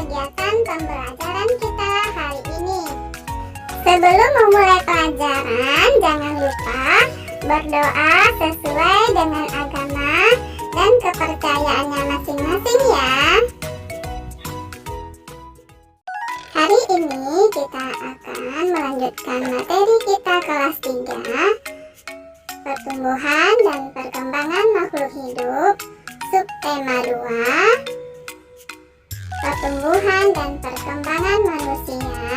kegiatan pembelajaran kita hari ini. Sebelum memulai pelajaran, jangan lupa berdoa sesuai dengan agama dan kepercayaannya masing-masing ya. Hari ini kita akan melanjutkan materi kita kelas 3, pertumbuhan dan perkembangan makhluk hidup, subtema 2, pertumbuhan dan perkembangan manusia,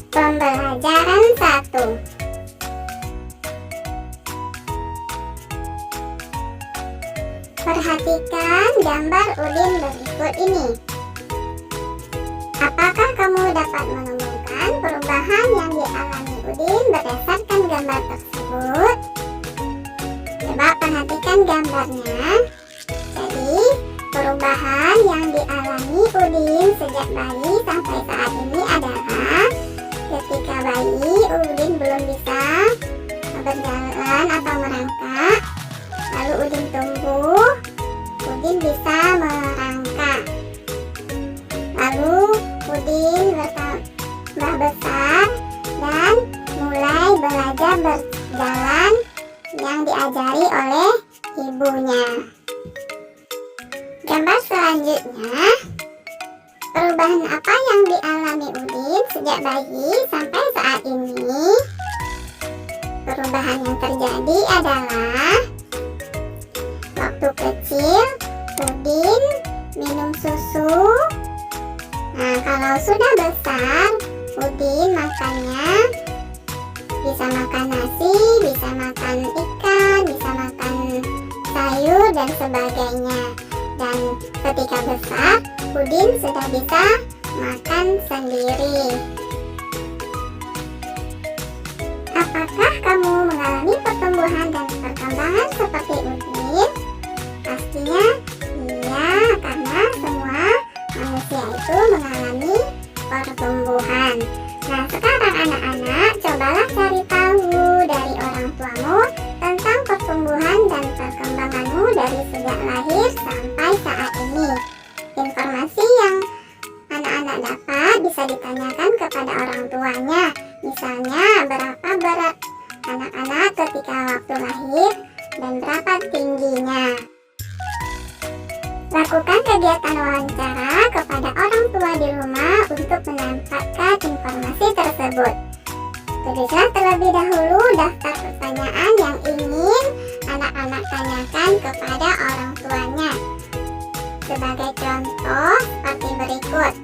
pembelajaran 1. Perhatikan gambar Udin berikut ini. Apakah kamu dapat menemukan perubahan yang dialami Udin berdasarkan gambar tersebut? Coba perhatikan gambarnya. Jadi, perubahan yang dialami Udin sejak bayi sampai saat ini adalah ketika bayi, Udin belum bisa berjalan atau merangkak. Lalu Udin tumbuh, Udin bisa merangkak. Lalu Udin bertambah besar dan mulai belajar berjalan yang diajari oleh ibunya. Gambar selanjutnya, perubahan apa yang dialami Udin sejak bayi sampai saat ini? Perubahan yang terjadi adalah waktu kecil Udin minum susu. Nah, kalau sudah besar, Udin makannya bisa makan nasi, bisa makan ikan, bisa makan sayur dan sebagainya. Dan ketika besar, Udin sudah bisa makan sendiri. Apakah kamu mengalami pertumbuhan dan perkembangan seperti Udin? Pastinya iya, karena semua manusia itu mengalami pertumbuhan. Nah, sekarang anak-anak, cobalah cari tahu dari orang tuamu tentang pertumbuhan dan perkembanganmu dari sejak lahir sampai saat ini. Informasi yang anak-anak dapat bisa ditanyakan kepada orang tuanya. Misalnya, berapa berat anak-anak ketika waktu lahir dan berapa tingginya. Lakukan kegiatan wawancara kepada orang tua di rumah untuk mendapatkan informasi tersebut. Tulislah terlebih dahulu daftar pertanyaan yang ingin anak-anak tanyakan kepada orang tuanya. Sebagai contoh seperti berikut.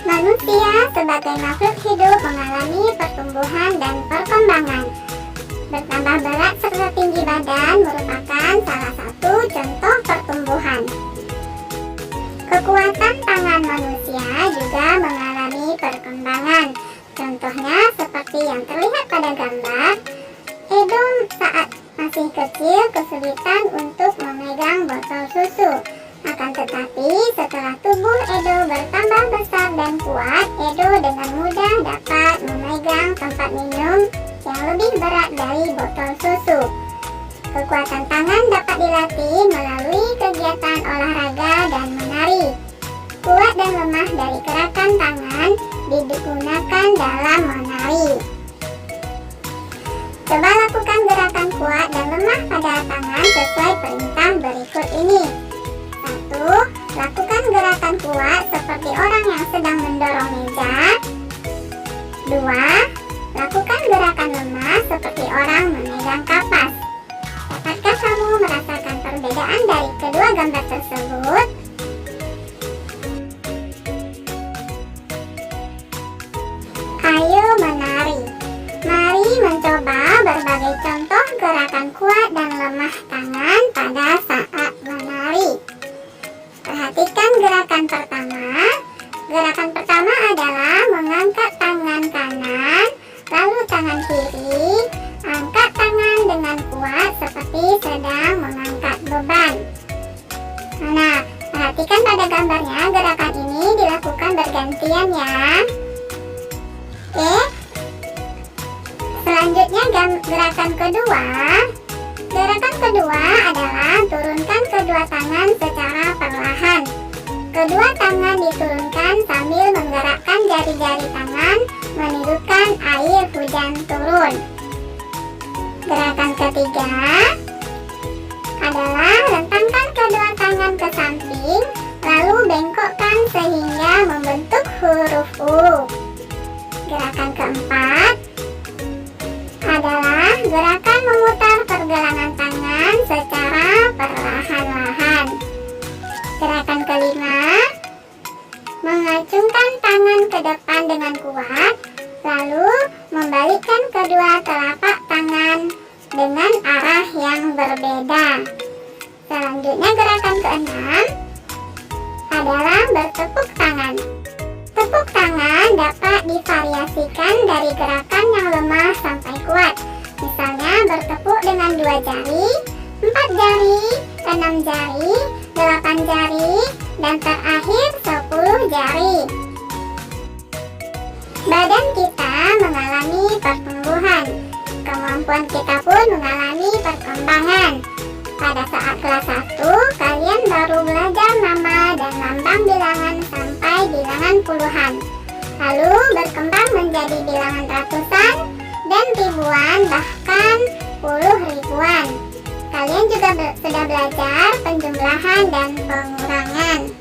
Manusia sebagai makhluk hidup mengalami pertumbuhan dan perkembangan. Bertambah berat serta tinggi badan merupakan salah satu contoh pertumbuhan. Kekuatan tangan manusia juga mengalami perkembangan. Contohnya seperti yang terlihat pada gambar, Edo saat masih kecil kesulitan untuk memegang botol susu. Akan tetapi setelah tubuh Edo bertambah besar dan kuat, Edo dengan mudah dapat memegang tempat minum yang lebih berat dari botol susu. Kekuatan tangan dapat dilatih melalui kegiatan olahraga dan menari. Kuat dan lemah dari gerakan tangan digunakan dalam menari. Coba lakukan gerakan kuat dan lemah pada tangan sesuai perintah berikut ini. 1. Lakukan gerakan kuat seperti orang yang sedang mendorong meja. 2. Lakukan gerakan lemah seperti orang memegang kapas. Dapatkah kamu merasakan perbedaan dari kedua gambar tersebut? Ayo menari. Mari mencoba berbagai contoh gerakan kuat dan lemah tangan pada saat menari. Perhatikan gerakan pertama. Gerakan pertama adalah mengangkat tangan kanan, lalu tangan kiri. Angkat tangan dengan kuat seperti sedang mengangkat beban. Nah, Perhatikan pada gambarnya, gerakan ini dilakukan bergantian ya. Oke. Selanjutnya gerakan kedua. Gerakan kedua adalah turunkan kedua tangan secara perlahan. Kedua tangan diturunkan sambil menggerakkan jari-jari tangan menirukan air hujan turun. Gerakan ketiga adalah rentangkan kedua tangan ke samping, lalu bengkokkan sehingga membentuk huruf U. Gerakan keempat adalah gerakan memutar pergelangan tangan secara perlahan-lahan. Gerakan kelima, mengacungkan tangan ke depan dengan kuat, lalu membalikkan kedua telapak tangan dengan arah yang berbeda. Selanjutnya gerakan keenam adalah bertepuk tangan. Tepuk tangan dapat divariasikan dari gerakan yang lemah sampai kuat. Misalnya bertepuk dengan 2 jari, 4 jari, 6 jari, 8 jari, dan terakhir 10 jari. Badan kita mengalami pertumbuhan. Kemampuan kita pun mengalami perkembangan. Pada saat kelas 1, kalian baru belajar nama dan lambang bilangan sampai bilangan puluhan. Lalu berkembang menjadi bilangan ratusan dan ribuan, bahkan puluh ribuan. Kalian juga sudah belajar penjumlahan dan pengurangan.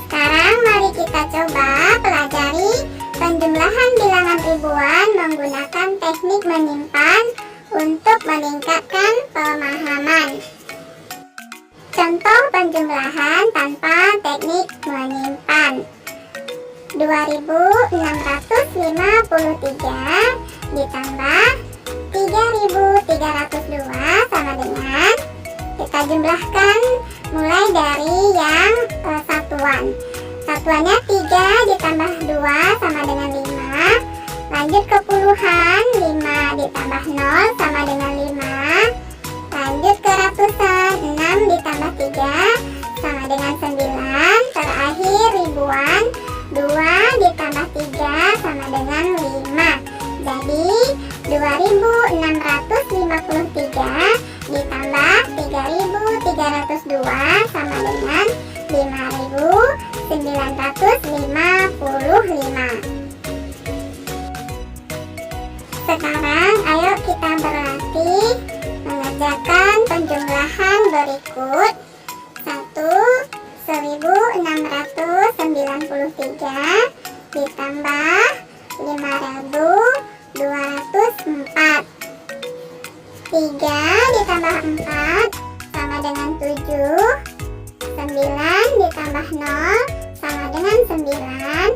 Sekarang mari kita coba pelajari penjumlahan bilangan ribuan menggunakan teknik menyimpan untuk meningkatkan pemahaman. Contoh penjumlahan tanpa teknik menyimpan. 2653 ditambah 3302 sama dengan, kita jumlahkan mulai dari yang satuan. Satuannya 3 ditambah 2 sama dengan 5. Lanjut ke puluhan, 5 ditambah 0 sama dengan 5. Lanjut ke ratusan, 6 ditambah 3 sama dengan 9. Terakhir ribuan, 2 ditambah 3 sama dengan 5. Jadi 2653 ditambah 3302 sama dengan 5955. Sekarang ayo kita berlatih mengerjakan penjumlahan berikut. 1693 ditambah 5204. 3 ditambah 4 sama dengan 7. 9 ditambah 0 sama dengan 9.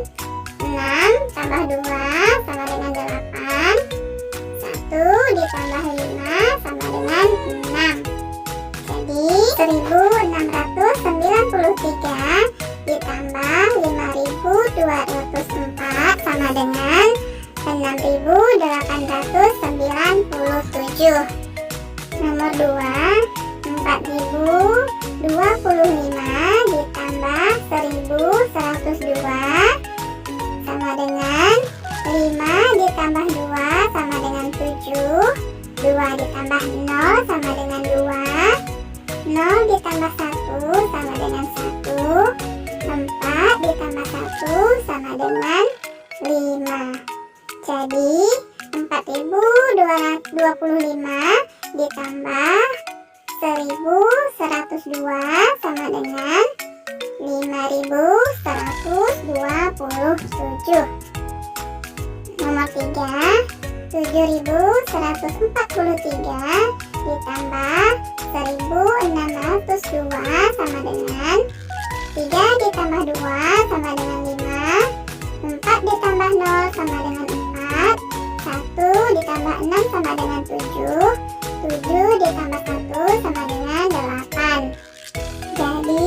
6 tambah 2 sama dengan 8. 1 ditambah 5 sama dengan 6. Jadi 1693 ditambah 5204 sama dengan 6897. Nomor 2, 4025 ditambah 1102 sama dengan 5 ditambah 2 sama dengan 7. 2 ditambah 0 sama dengan 2. 0 ditambah 1 sama dengan 1. 4 ditambah 1 sama dengan 5. Jadi 4225 ditambah 1102 sama dengan 5127. Nomor 3, 7143 ditambah 1602 sama dengan 3 ditambah 2 sama dengan 5. 4 ditambah 0 sama dengan 4. 1 ditambah 6 sama dengan 7. 7 ditambah 1 sama dengan 8. Jadi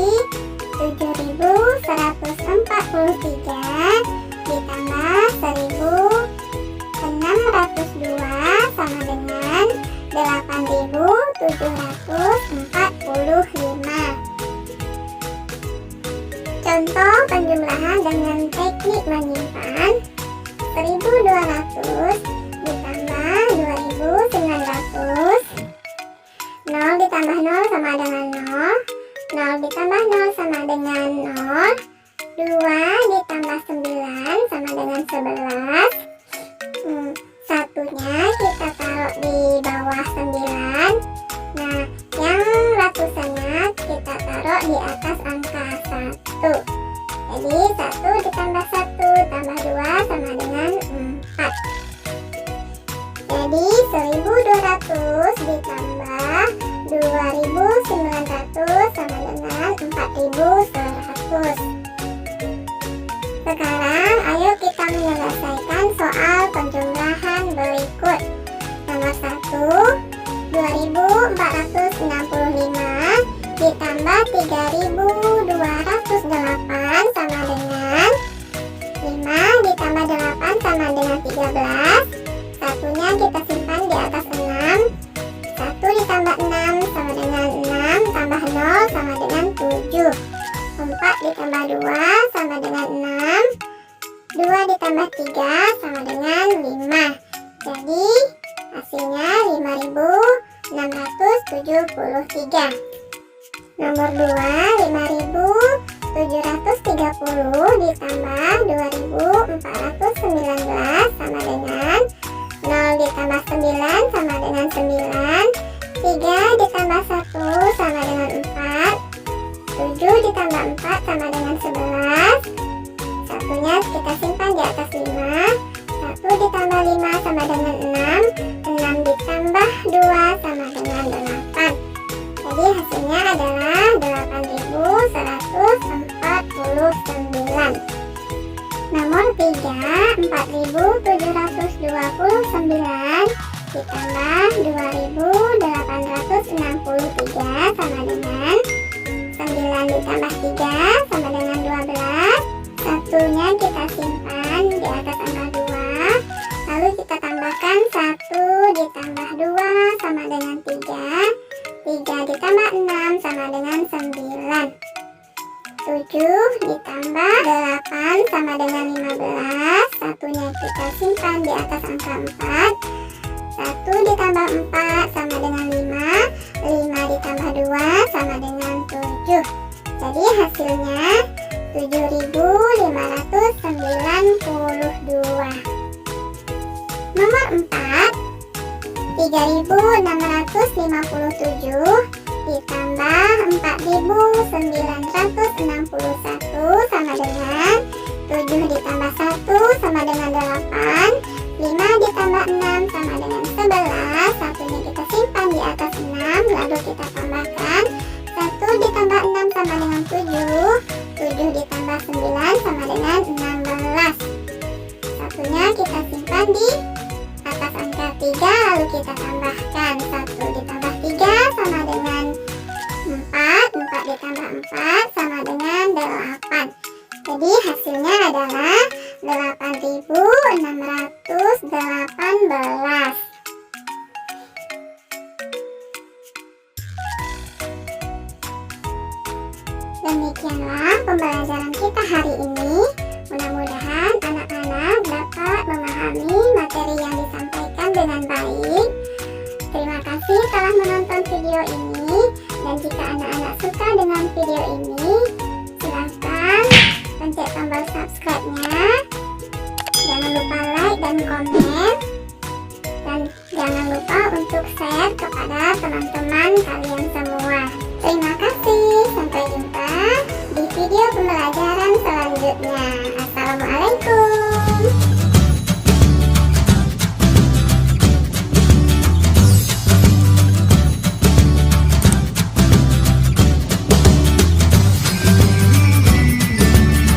7143 ditambah 1602 sama dengan 8745. Contoh penjumlahan dengan teknik menyimpan. 1200 ditambah 2900. 0 ditambah 0 sama dengan 0. 0 ditambah 0 sama dengan 0. 2 ditambah 9 sama dengan 11. Satunya kita taruh di bawah 9. Nah, yang ratusannya kita taruh di atas angka 1. Jadi 1 ditambah 1 tambah 2 sama dengan 4. Jadi 1200 ditambah 2900 sama dengan 4100. Sekarang ayo kita menyelesaikan soal penjumlahan berikut. Nomor 1, 2465 ditambah 3208 sama dengan 5 ditambah 8 sama dengan 13. Satunya kita simpan di atas 6. 1 ditambah 6 sama dengan 6 tambah 0 sama dengan 7. 4 ditambah 2 sama dengan 6. 2 ditambah 3 sama dengan 5. Jadi hasilnya 5673. Nomor 2, 5730 ditambah 2419 sama dengan 0 ditambah 9 sama dengan 9. 3 ditambah 1 sama dengan 4. 7 ditambah 4 sama dengan 11. Satunya kita simpan di atas 5. 1 ditambah 5 sama dengan 6. 6 ditambah 2 sama dengan 8. Jadi hasilnya adalah 8149. Nomor 3, 4729 ditambah 2863 sama dengan 9 ditambah 3 sama dengan 12. Satunya kita simpan di atas angka 2. Lalu kita tambahkan 1 ditambah 2 sama dengan 3. 3 ditambah 6 sama dengan 9. 7 ditambah 8 sama dengan 15. Satunya kita simpan di atas angka 4. 1 ditambah 4 sama dengan 5. 5 ditambah 2 sama dengan 7. Jadi hasilnya 7592. Nomor 4, 3657 ditambah 4961 sama dengan 7 ditambah 1 sama dengan 8. 5 ditambah 6 sama dengan 11. Satunya kita simpan di atas 6. Lalu kita tambahkan 1 ditambah 6 sama dengan 7. 7 ditambah 9 sama dengan 16. Satunya kita simpan di atas angka 3. Lalu kita tambahkan 1 ditambah 3 sama dengan 4. 4 ditambah 4 sama dengan 8. Jadi hasilnya adalah 8618. Demikianlah pembelajaran kita hari ini. Mudah-mudahan anak-anak dapat memahami materi yang disampaikan dengan baik. Terima kasih telah menonton video ini. Dan jika anak-anak suka dengan video ini, silahkan pencet tombol subscribe-nya. Jangan lupa like dan komen. Dan jangan lupa untuk share kepada teman-teman kalian semua. Terima kasih. Sampai jumpa di video pembelajaran selanjutnya. Assalamualaikum.